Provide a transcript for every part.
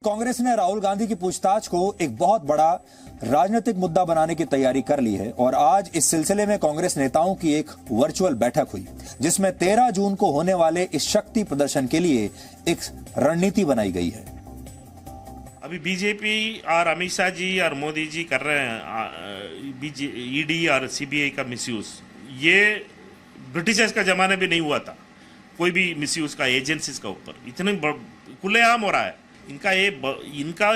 कांग्रेस ने राहुल गांधी की पूछताछ को एक बहुत बड़ा राजनीतिक मुद्दा बनाने की तैयारी कर ली है और आज इस सिलसिले में कांग्रेस नेताओं की एक वर्चुअल बैठक हुई जिसमें 13 जून को होने वाले इस शक्ति प्रदर्शन के लिए एक रणनीति बनाई गई है। अभी बीजेपी और अमित शाह जी और मोदी जी कर रहे हैं ईडी और सीबीआई का मिसयूज। ये ब्रिटिशर्स का जमाने भी नहीं हुआ था, कोई भी मिसयूज का एजेंसीज का ऊपर इतने खुलेआम हो रहा है। इनका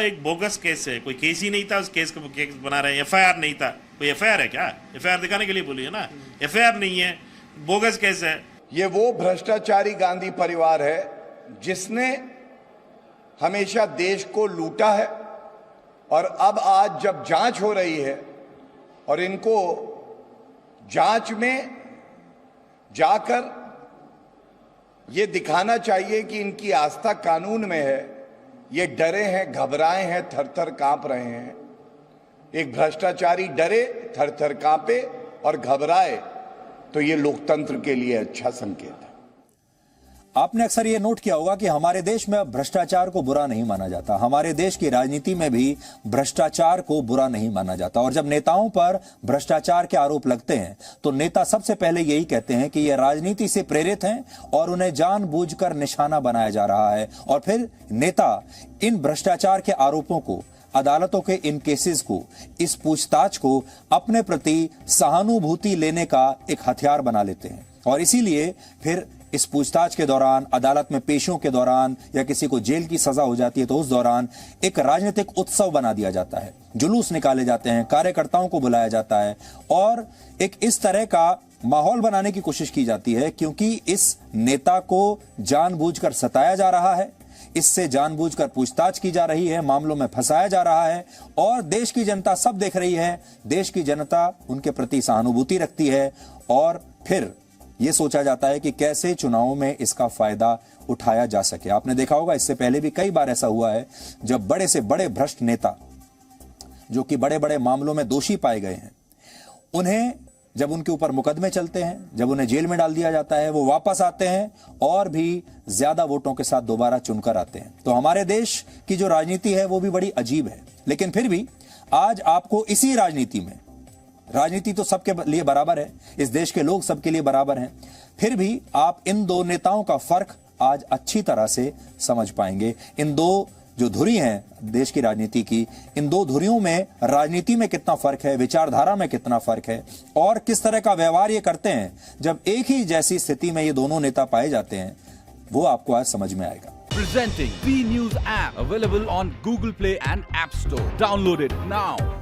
एक बोगस केस है, कोई केस ही नहीं था, उस केस को केस बना रहे हैं। एफआईआर नहीं था, कोई एफआईआर है क्या? एफआईआर दिखाने के लिए बोली है ना, एफआईआर नहीं है, बोगस केस है। ये वो भ्रष्टाचारी गांधी परिवार है जिसने हमेशा देश को लूटा है और अब आज जब जांच हो रही है और इनको जांच में जाकर ये दिखाना चाहिए कि इनकी आस्था कानून में है, ये डरे हैं, घबराए हैं, थर-थर कांप रहे हैं। एक भ्रष्टाचारी डरे, थर-थर कांपे और घबराए तो ये लोकतंत्र के लिए अच्छा संकेत है। आपने अक्सर ये नोट किया होगा कि हमारे देश में अब भ्रष्टाचार को बुरा नहीं माना जाता। हमारे देश की राजनीति में भी भ्रष्टाचार को बुरा नहीं माना जाता और जब नेताओं पर भ्रष्टाचार के आरोप लगते हैं तो नेता सबसे पहले यही कहते हैं कि ये राजनीति से प्रेरित हैं और उन्हें जानबूझकर निशाना बनाया जा रहा है। और फिर नेता इन भ्रष्टाचार के आरोपों को, अदालतों के इन केसेस को, इस पूछताछ को अपने प्रति सहानुभूति लेने का एक हथियार बना लेते हैं और इसीलिए फिर इस पूछताछ के दौरान, अदालत में पेशियों के दौरान या किसी को जेल की सजा हो जाती है तो उस दौरान एक राजनीतिक उत्सव बना दिया जाता है, जुलूस निकाले जाते हैं, कार्यकर्ताओं को बुलाया जाता है और एक इस तरह का माहौल बनाने की कोशिश की जाती है क्योंकि इस नेता को जानबूझकर सताया जा रहा है, इससे जानबूझकर पूछताछ की जा रही है, मामलों में फंसाया जा रहा है और देश की जनता सब देख रही है। देश की जनता उनके प्रति सहानुभूति रखती है और फिर यह सोचा जाता है कि कैसे चुनावों में इसका फायदा उठाया जा सके। आपने देखा होगा इससे पहले भी कई बार ऐसा हुआ है जब बड़े से बड़े भ्रष्ट नेता जो कि बड़े बड़े मामलों में दोषी पाए गए हैं, उन्हें जब उनके ऊपर मुकदमे चलते हैं, जब उन्हें जेल में डाल दिया जाता है, वो वापस आते हैं और भी ज्यादा वोटों के साथ दोबारा चुनकर आते हैं। तो हमारे देश की जो राजनीति है वो भी बड़ी अजीब है। लेकिन फिर भी आज आपको इसी राजनीति में, राजनीति तो सबके लिए बराबर है, इस देश के लोग सबके लिए बराबर हैं, फिर भी आप इन दो नेताओं का फर्क आज अच्छी तरह से समझ पाएंगे। इन दो जो धुरी हैं देश की राजनीति की, इन दो धुरियों में राजनीति में कितना फर्क है, विचारधारा में कितना फर्क है और किस तरह का व्यवहार ये करते हैं जब एक ही जैसी स्थिति में ये दोनों नेता पाए जाते हैं, वो आपको आज समझ में आएगा। Presenting B News app available on Google Play and App Store. Download it now.